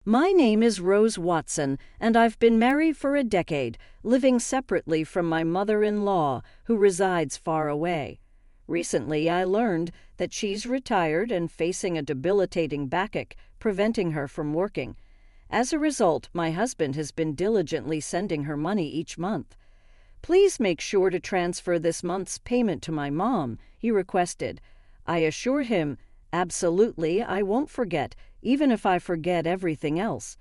My name is Rose Watson, and I've been married for a decade, living separately from my mother-in-law, who resides far away. Recently, I learned that she's retired and facing a debilitating backache, preventing her from working. As a result, my husband has been diligently sending her money each month. Please make sure to transfer this month's payment to my mom, he requested. I assured him, absolutely, I won't forget, even if I forget everything else.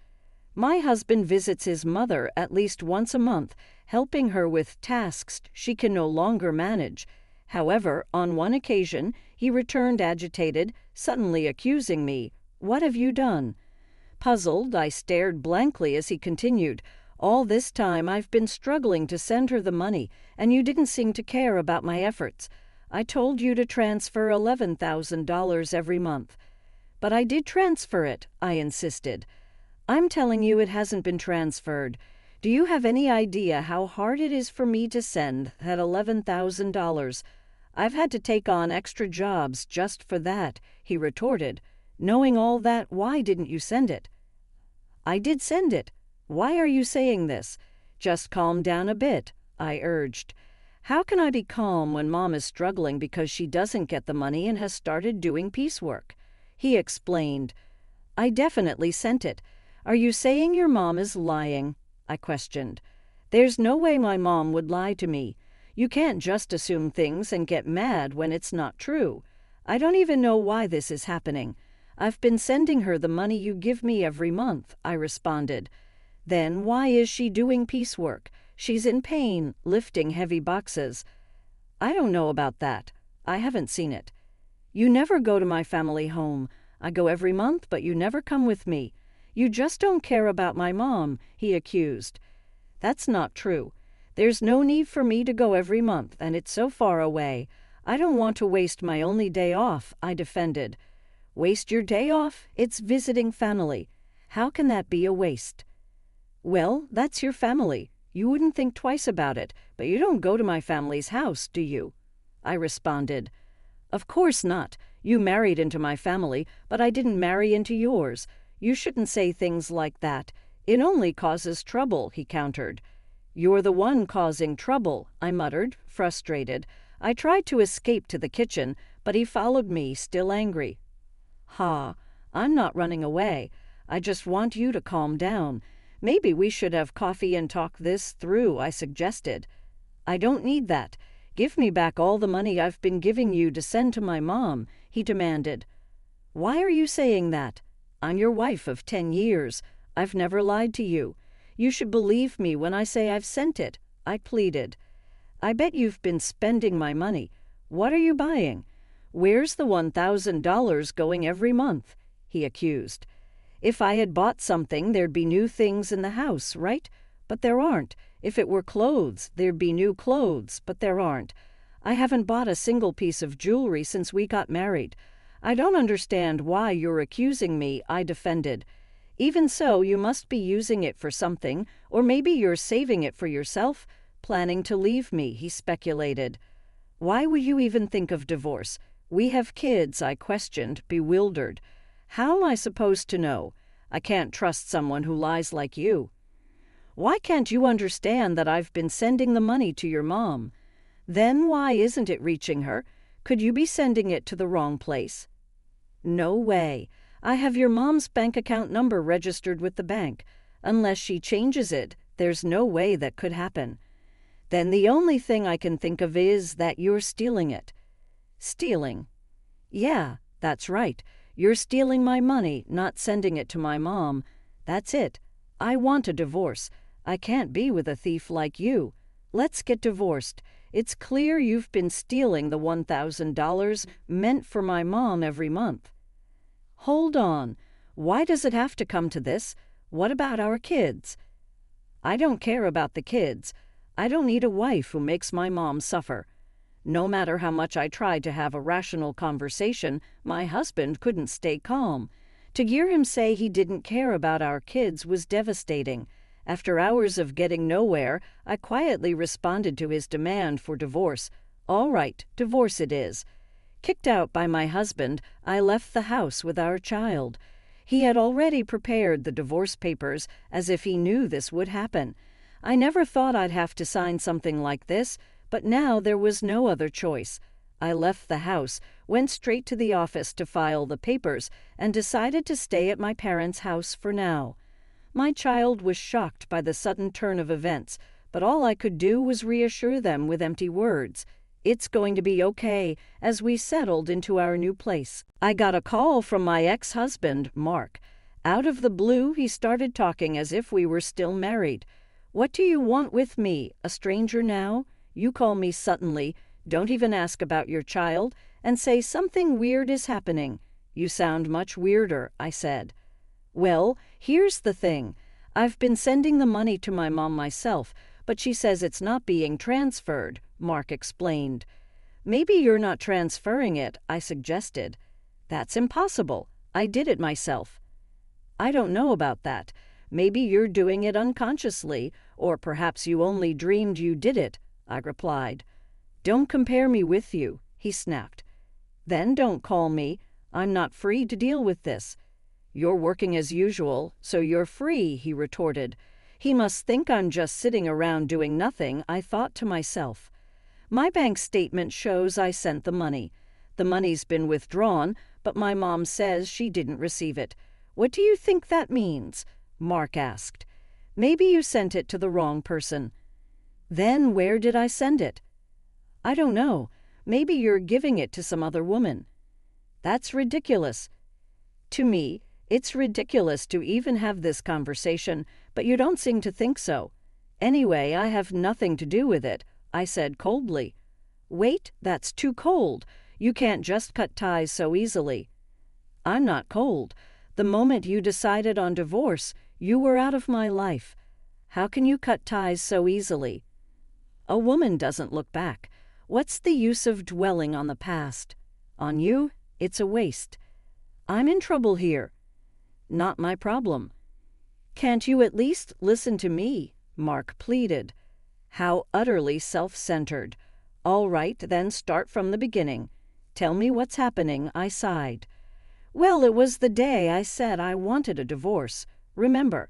My husband visits his mother at least once a month, helping her with tasks she can no longer manage. However, on one occasion, he returned agitated, suddenly accusing me. What have you done? Puzzled, I stared blankly as he continued. All this time I've been struggling to send her the money, and you didn't seem to care about my efforts. I told you to transfer $11,000 every month. But I did transfer it, I insisted. I'm telling you it hasn't been transferred. Do you have any idea how hard it is for me to send that $11,000? I've had to take on extra jobs just for that, he retorted. Knowing all that, why didn't you send it? I did send it. Why are you saying this? Just calm down a bit, I urged. How can I be calm when Mom is struggling because she doesn't get the money and has started doing piecework? He explained. I definitely sent it. Are you saying your mom is lying? I questioned. There's no way my mom would lie to me. You can't just assume things and get mad when it's not true. I don't even know why this is happening. I've been sending her the money you give me every month, I responded. Then why is she doing piecework? She's in pain, lifting heavy boxes. I don't know about that. I haven't seen it. You never go to my family home. I go every month, but you never come with me. You just don't care about my mom, he accused. That's not true. There's no need for me to go every month, and it's so far away. I don't want to waste my only day off, I defended. Waste your day off? It's visiting family. How can that be a waste? Well, that's your family. You wouldn't think twice about it, but you don't go to my family's house, do you? I responded. Of course not. You married into my family, but I didn't marry into yours. You shouldn't say things like that. It only causes trouble, he countered. You're the one causing trouble, I muttered, frustrated. I tried to escape to the kitchen, but he followed me, still angry. Ha, I'm not running away. I just want you to calm down. Maybe we should have coffee and talk this through, I suggested. I don't need that. Give me back all the money I've been giving you to send to my mom, he demanded. Why are you saying that? I'm your wife of 10 years. I've never lied to you. You should believe me when I say I've sent it, I pleaded. I bet you've been spending my money. What are you buying? Where's the $1,000 going every month? He accused. If I had bought something, there'd be new things in the house, right? But there aren't. If it were clothes, there'd be new clothes, but there aren't. I haven't bought a single piece of jewelry since we got married. I don't understand why you're accusing me, I defended. Even so, you must be using it for something, or maybe you're saving it for yourself, planning to leave me, he speculated. Why would you even think of divorce? We have kids, I questioned, bewildered. How am I supposed to know? I can't trust someone who lies like you. Why can't you understand that I've been sending the money to your mom? Then why isn't it reaching her? Could you be sending it to the wrong place? No way. I have your mom's bank account number registered with the bank. Unless she changes it, there's no way that could happen. Then the only thing I can think of is that you're stealing it. Stealing? Yeah, that's right. You're stealing my money, not sending it to my mom. That's it. I want a divorce. I can't be with a thief like you. Let's get divorced. It's clear you've been stealing the $1,000 meant for my mom every month. Hold on. Why does it have to come to this? What about our kids? I don't care about the kids. I don't need a wife who makes my mom suffer. No matter how much I tried to have a rational conversation, my husband couldn't stay calm. To hear him say he didn't care about our kids was devastating. After hours of getting nowhere, I quietly responded to his demand for divorce. All right, divorce it is. Kicked out by my husband, I left the house with our child. He had already prepared the divorce papers as if he knew this would happen. I never thought I'd have to sign something like this, but now there was no other choice. I left the house, went straight to the office to file the papers, and decided to stay at my parents' house for now. My child was shocked by the sudden turn of events, but all I could do was reassure them with empty words. It's going to be okay, as we settled into our new place. I got a call from my ex-husband, Mark. Out of the blue, he started talking as if we were still married. "What do you want with me, a stranger now? You call me suddenly, don't even ask about your child, and say something weird is happening. You sound much weirder," I said. "Well, here's the thing. I've been sending the money to my mom myself, but she says it's not being transferred," Mark explained. "Maybe you're not transferring it," I suggested. "That's impossible. I did it myself." "I don't know about that. Maybe you're doing it unconsciously, or perhaps you only dreamed you did it," I replied. "Don't compare me with you," he snapped. "Then don't call me. I'm not free to deal with this." "You're working as usual, so you're free," he retorted. "He must think I'm just sitting around doing nothing," I thought to myself. My bank statement shows I sent the money. The money's been withdrawn, but my mom says she didn't receive it. "What do you think that means?" Mark asked. "Maybe you sent it to the wrong person." "Then where did I send it?" "I don't know. Maybe you're giving it to some other woman." "That's ridiculous." To me, it's ridiculous to even have this conversation, but you don't seem to think so. "Anyway, I have nothing to do with it," I said coldly. "Wait, that's too cold. You can't just cut ties so easily." "I'm not cold. The moment you decided on divorce, you were out of my life. How can you cut ties so easily?" "A woman doesn't look back. What's the use of dwelling on the past? On you, it's a waste." "I'm in trouble here." "Not my problem." "Can't you at least listen to me?" Mark pleaded. How utterly self-centered. "All right, then start from the beginning. Tell me what's happening," I sighed. "Well, it was the day I said I wanted a divorce. Remember,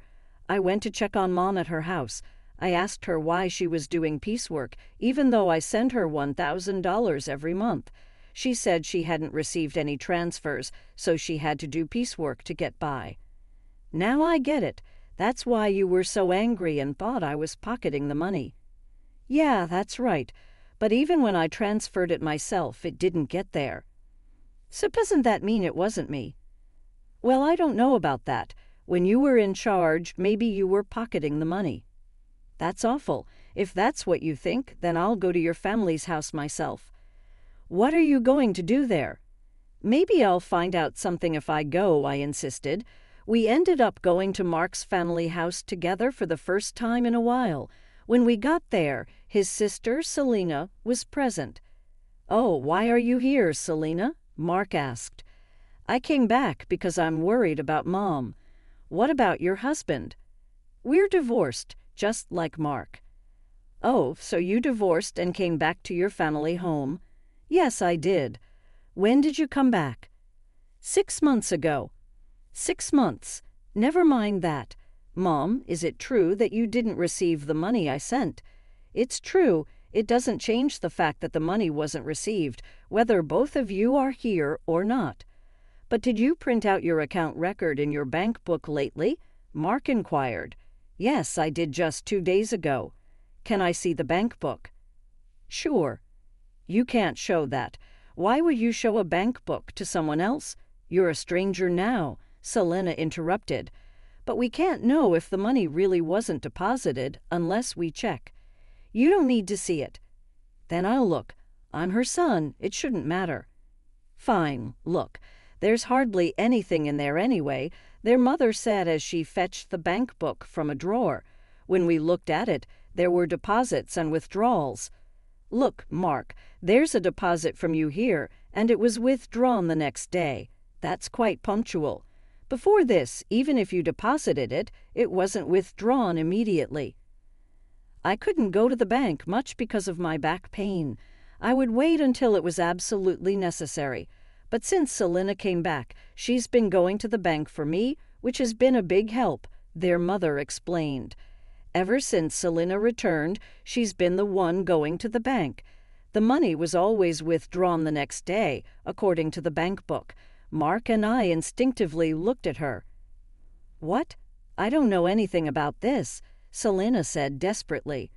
I went to check on Mom at her house. I asked her why she was doing piecework, even though I sent her $1,000 every month. She said she hadn't received any transfers, so she had to do piecework to get by." "Now I get it. That's why you were so angry and thought I was pocketing the money." "Yeah, that's right. But even when I transferred it myself, it didn't get there." "So doesn't that mean it wasn't me?" "Well, I don't know about that. When you were in charge, maybe you were pocketing the money." "That's awful. If that's what you think, then I'll go to your family's house myself." "What are you going to do there?" "Maybe I'll find out something if I go," I insisted. We ended up going to Mark's family house together for the first time in a while. When we got there, his sister, Selena, was present. "Oh, why are you here, Selena?" Mark asked. "I came back because I'm worried about Mom." "What about your husband?" "We're divorced, just like Mark." "Oh, so you divorced and came back to your family home?" "Yes, I did." "When did you come back?" 6 months ago." 6 months. Never mind that. Mom, is it true that you didn't receive the money I sent?" "It's true. It doesn't change the fact that the money wasn't received, whether both of you are here or not." "But did you print out your account record in your bank book lately?" Mark inquired. "Yes, I did just 2 days ago." "Can I see the bank book?" "Sure." "You can't show that. Why would you show a bank book to someone else? You're a stranger now," Selena interrupted. "But we can't know if the money really wasn't deposited unless we check." "You don't need to see it." "Then I'll look. I'm her son. It shouldn't matter." "Fine, look. There's hardly anything in there anyway. Their mother said as she fetched the bank book from a drawer. When we looked at it, there were deposits and withdrawals." "Look, Mark, there's a deposit from you here, and it was withdrawn the next day. That's quite punctual. Before this, even if you deposited it, it wasn't withdrawn immediately." "I couldn't go to the bank much because of my back pain. I would wait until it was absolutely necessary. But since Selena came back, she's been going to the bank for me, which has been a big help, their mother explained. Ever since Selena returned, she's been the one going to the bank. The money was always withdrawn the next day, according to the bank book. Mark and I instinctively looked at her. "What? I don't know anything about this," Selena said desperately.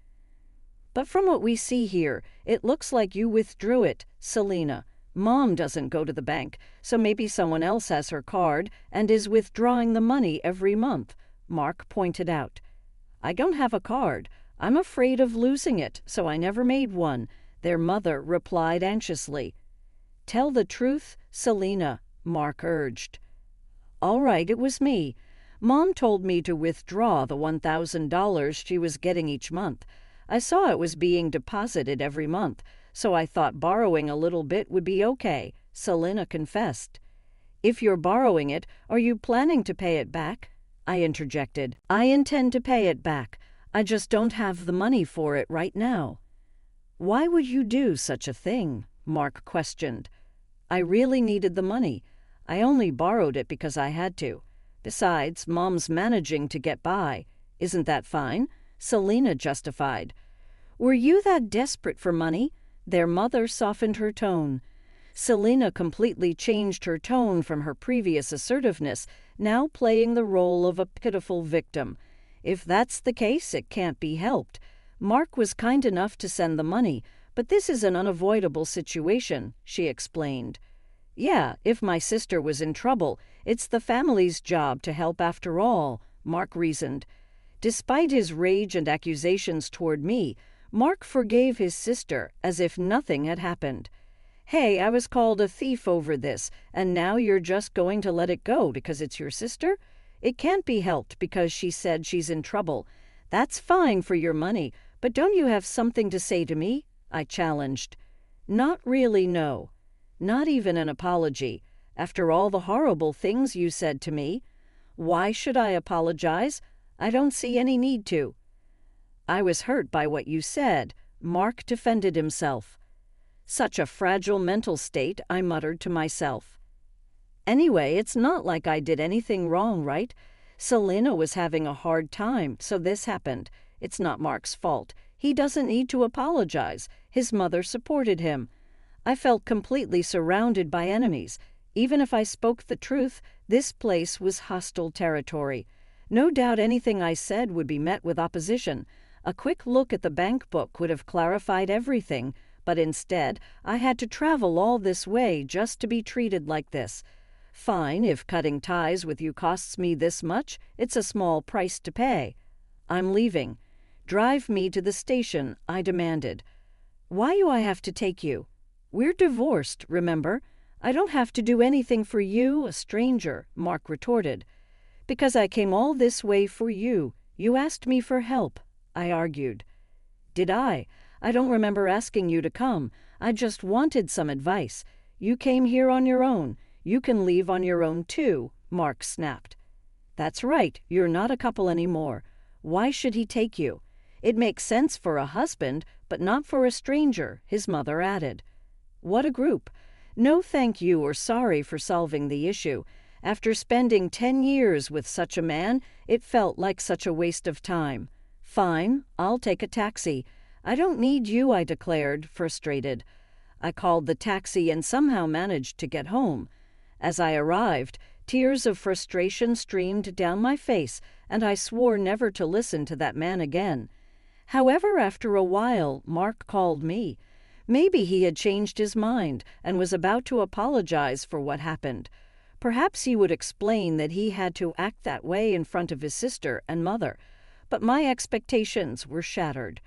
"But from what we see here, it looks like you withdrew it, Selena. Mom doesn't go to the bank, so maybe someone else has her card and is withdrawing the money every month," Mark pointed out. "I don't have a card. I'm afraid of losing it, so I never made one," their mother replied anxiously. "Tell the truth, Selena," Mark urged. "All right, it was me. Mom told me to withdraw the $1,000 she was getting each month. I saw it was being deposited every month, so I thought borrowing a little bit would be okay," Selena confessed. "If you're borrowing it, are you planning to pay it back?" I interjected. "I intend to pay it back. I just don't have the money for it right now." "Why would you do such a thing?" Mark questioned. "I really needed the money. I only borrowed it because I had to. Besides, Mom's managing to get by. Isn't that fine?" Selena justified. "Were you that desperate for money?" Their mother softened her tone. Selena completely changed her tone from her previous assertiveness, now playing the role of a pitiful victim. "If that's the case, it can't be helped. Mark was kind enough to send the money, but this is an unavoidable situation," she explained. "Yeah, if my sister was in trouble, it's the family's job to help after all," Mark reasoned. Despite his rage and accusations toward me, Mark forgave his sister as if nothing had happened. "Hey, I was called a thief over this, and now you're just going to let it go because it's your sister? It can't be helped because she said she's in trouble. That's fine for your money, but don't you have something to say to me?" I challenged. "Not really, no. Not even an apology, after all the horrible things you said to me. Why should I apologize? I don't see any need to." "I was hurt by what you said," Mark defended himself. "Such a fragile mental state," I muttered to myself. "Anyway, it's not like I did anything wrong, right? Selena was having a hard time, so this happened. It's not Mark's fault. He doesn't need to apologize." His mother supported him. I felt completely surrounded by enemies. Even if I spoke the truth, this place was hostile territory. No doubt anything I said would be met with opposition. A quick look at the bank book would have clarified everything, but instead I had to travel all this way just to be treated like this. Fine, if cutting ties with you costs me this much, it's a small price to pay. "I'm leaving. Drive me to the station," I demanded. "Why do I have to take you? We're divorced, remember? I don't have to do anything for you, a stranger," Mark retorted. "Because I came all this way for you. You asked me for help," I argued. "Did I? I don't remember asking you to come. I just wanted some advice. You came here on your own. You can leave on your own too," Mark snapped. "That's right, you're not a couple anymore. Why should he take you? It makes sense for a husband, but not for a stranger," his mother added. "What a group. No thank you or sorry for solving the issue. After spending 10 years with such a man, it felt like such a waste of time. Fine, I'll take a taxi. I don't need you," I declared, frustrated. I called the taxi and somehow managed to get home. As I arrived, tears of frustration streamed down my face, and I swore never to listen to that man again. However, after a while, Mark called me. Maybe he had changed his mind and was about to apologize for what happened. Perhaps he would explain that he had to act that way in front of his sister and mother. But my expectations were shattered.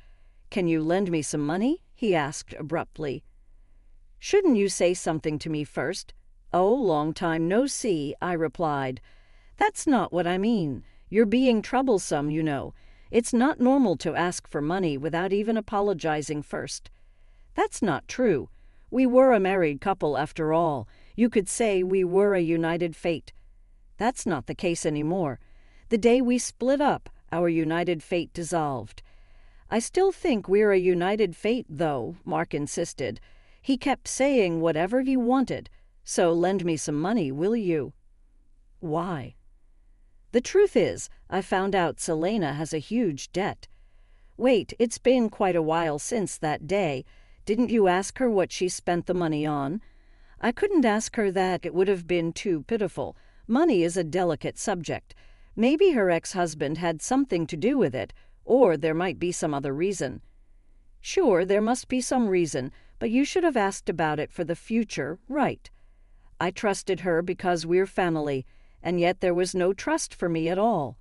"Can you lend me some money?" he asked abruptly. "Shouldn't you say something to me first?" "Oh, long time no see," I replied. "That's not what I mean. You're being troublesome, you know. It's not normal to ask for money without even apologizing first." "That's not true. We were a married couple after all. You could say we were a united fate." "That's not the case anymore. The day we split up, our united fate dissolved." "I still think we're a united fate, though," Mark insisted. He kept saying whatever he wanted. So lend me some money, will you?" "Why?" "The truth is, I found out Selena has a huge debt." "Wait, it's been quite a while since that day. Didn't you ask her what she spent the money on?" "I couldn't ask her that. It would have been too pitiful. Money is a delicate subject. Maybe her ex-husband had something to do with it, or there might be some other reason." "Sure, there must be some reason, but you should have asked about it for the future, right? I trusted her because we're family, and yet there was no trust for me at all."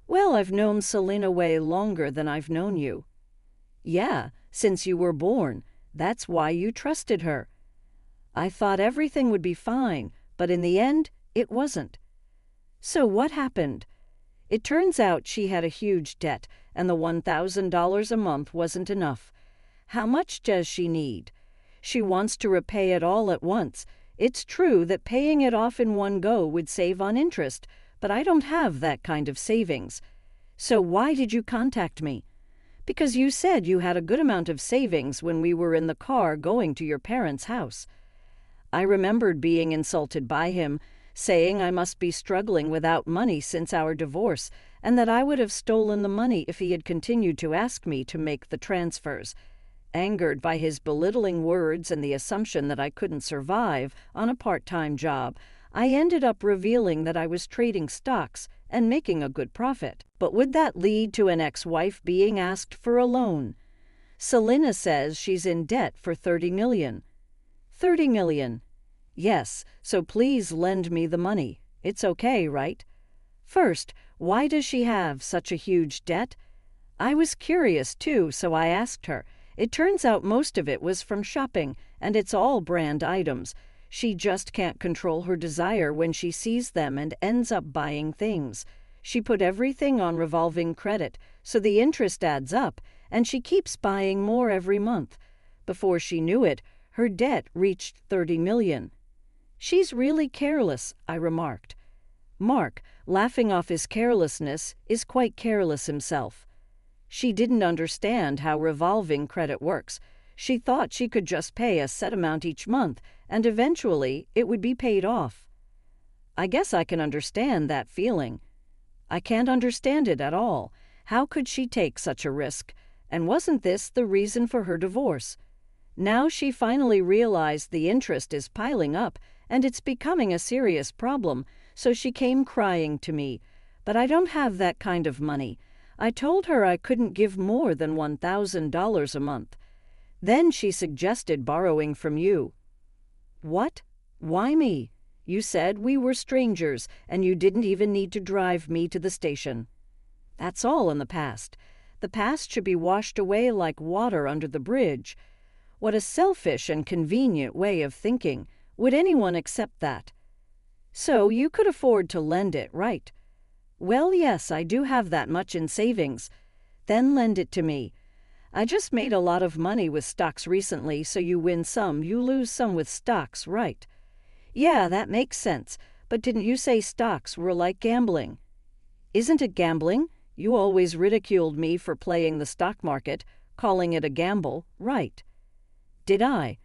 "Well, I've known Selena way longer than I've known you." "Yeah, since you were born. That's why you trusted her." "I thought everything would be fine, but in the end, it wasn't." "So what happened?" "It turns out she had a huge debt, and the $1,000 a month wasn't enough." "How much does she need?" "She wants to repay it all at once. It's true that paying it off in one go would save on interest, but I don't have that kind of savings." "So why did you contact me?" "Because you said you had a good amount of savings when we were in the car going to your parents' house." I remembered being insulted by him, saying I must be struggling without money since our divorce, and that I would have stolen the money if he had continued to ask me to make the transfers. Angered by his belittling words and the assumption that I couldn't survive on a part-time job, I ended up revealing that I was trading stocks and making a good profit. But would that lead to an ex-wife being asked for a loan? Selena says she's in debt for $30 million. $30 million. Yes, so please lend me the money. It's okay, right? First, why does she have such a huge debt? I was curious, too, so I asked her. It turns out most of it was from shopping, and it's all brand items. She just can't control her desire when she sees them and ends up buying things. She put everything on revolving credit, so the interest adds up, and she keeps buying more every month. Before she knew it, her debt reached $30 million. "She's really careless," I remarked. Mark, laughing off his carelessness, is quite careless himself. She didn't understand how revolving credit works. She thought she could just pay a set amount each month, and eventually it would be paid off. I guess I can understand that feeling. I can't understand it at all. How could she take such a risk? And wasn't this the reason for her divorce? Now she finally realized the interest is piling up, and it's becoming a serious problem, so she came crying to me. But I don't have that kind of money. I told her I couldn't give more than $1,000 a month. Then she suggested borrowing from you." "What? Why me? You said we were strangers, and you didn't even need to drive me to the station." "That's all in the past. The past should be washed away like water under the bridge." "What a selfish and convenient way of thinking. Would anyone accept that?" "So you could afford to lend it, right?" "Well, yes, I do have that much in savings." "Then lend it to me. I just made a lot of money with stocks recently, so you win some, you lose some with stocks, right?" "Yeah, that makes sense. But didn't you say stocks were like gambling?" "Isn't it gambling? You always ridiculed me for playing the stock market, calling it a gamble, right?" "Did I?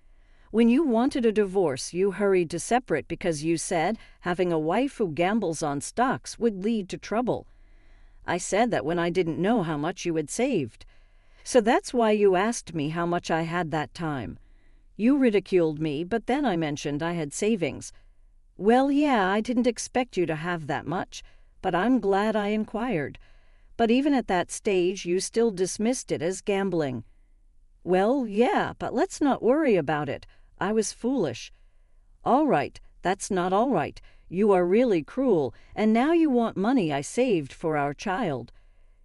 When you wanted a divorce, you hurried to separate because you said having a wife who gambles on stocks would lead to trouble." "I said that when I didn't know how much you had saved." "So that's why you asked me how much I had that time." "You ridiculed me, but then I mentioned I had savings." "Well, yeah, I didn't expect you to have that much, but I'm glad I inquired." "But even at that stage, you still dismissed it as gambling." "Well, yeah, but let's not worry about it. I was foolish." "All right, that's not all right. You are really cruel, and now you want money I saved for our child."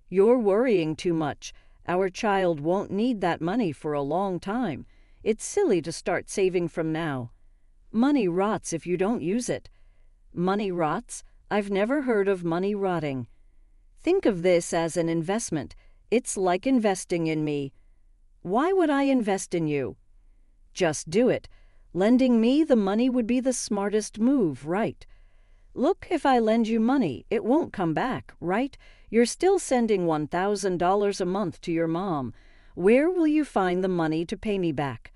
"You're worrying too much. Our child won't need that money for a long time. It's silly to start saving from now. Money rots if you don't use it." "Money rots? I've never heard of money rotting." "Think of this as an investment. It's like investing in me." "Why would I invest in you?" "Just do it. Lending me the money would be the smartest move, right?" "Look, if I lend you money, it won't come back, right? You're still sending $1,000 a month to your mom. Where will you find the money to pay me back?"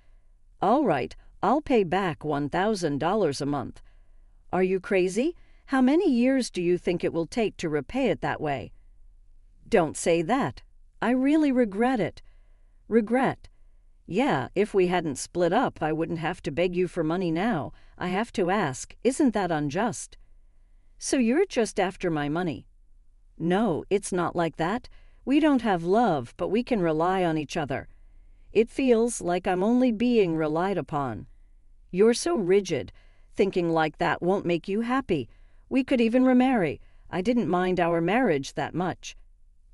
"All right, I'll pay back $1,000 a month. Are you crazy? How many years do you think it will take to repay it that way? Don't say that. I really regret it. Regret? Yeah, if we hadn't split up, I wouldn't have to beg you for money now. I have to ask, isn't that unjust? So you're just after my money? No, it's not like that. We don't have love, but we can rely on each other. It feels like I'm only being relied upon. You're so rigid. Thinking like that won't make you happy. We could even remarry. I didn't mind our marriage that much.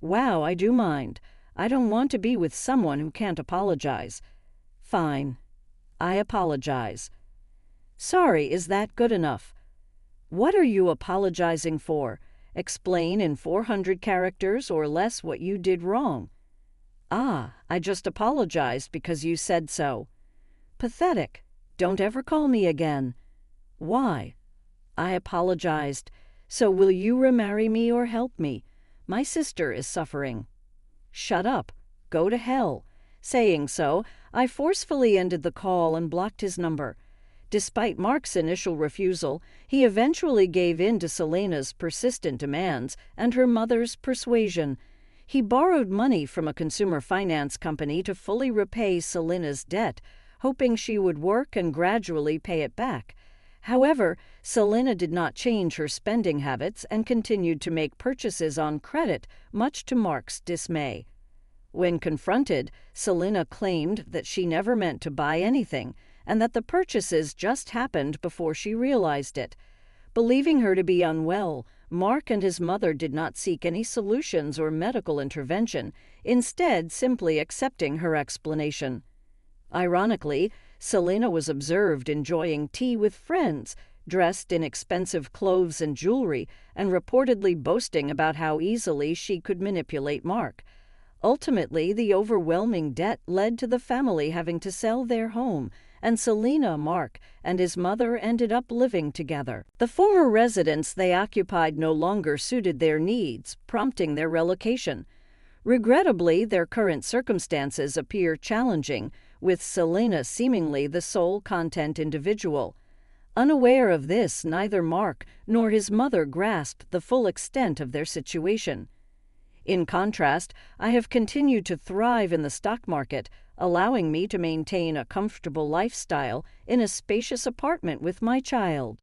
Wow, I do mind. I don't want to be with someone who can't apologize. Fine. I apologize. Sorry, is that good enough? What are you apologizing for? Explain in 400 characters or less what you did wrong. Ah, I just apologized because you said so. Pathetic. Don't ever call me again. Why? I apologized. So will you remarry me or help me? My sister is suffering. Shut up. Go to hell. Saying so, I forcefully ended the call and blocked his number. Despite Mark's initial refusal, he eventually gave in to Selena's persistent demands and her mother's persuasion. He borrowed money from a consumer finance company to fully repay Selena's debt, hoping she would work and gradually pay it back. However, Selena did not change her spending habits and continued to make purchases on credit, much to Mark's dismay. When confronted, Selena claimed that she never meant to buy anything and that the purchases just happened before she realized it. Believing her to be unwell, Mark and his mother did not seek any solutions or medical intervention, instead simply accepting her explanation. Ironically, Selena was observed enjoying tea with friends, dressed in expensive clothes and jewelry, and reportedly boasting about how easily she could manipulate Mark. Ultimately, the overwhelming debt led to the family having to sell their home, and Selena, Mark, and his mother ended up living together. The former residence they occupied no longer suited their needs, prompting their relocation. Regrettably, their current circumstances appear challenging, with Selena seemingly the sole content individual. Unaware of this, neither Mark nor his mother grasped the full extent of their situation. In contrast, I have continued to thrive in the stock market, allowing me to maintain a comfortable lifestyle in a spacious apartment with my child.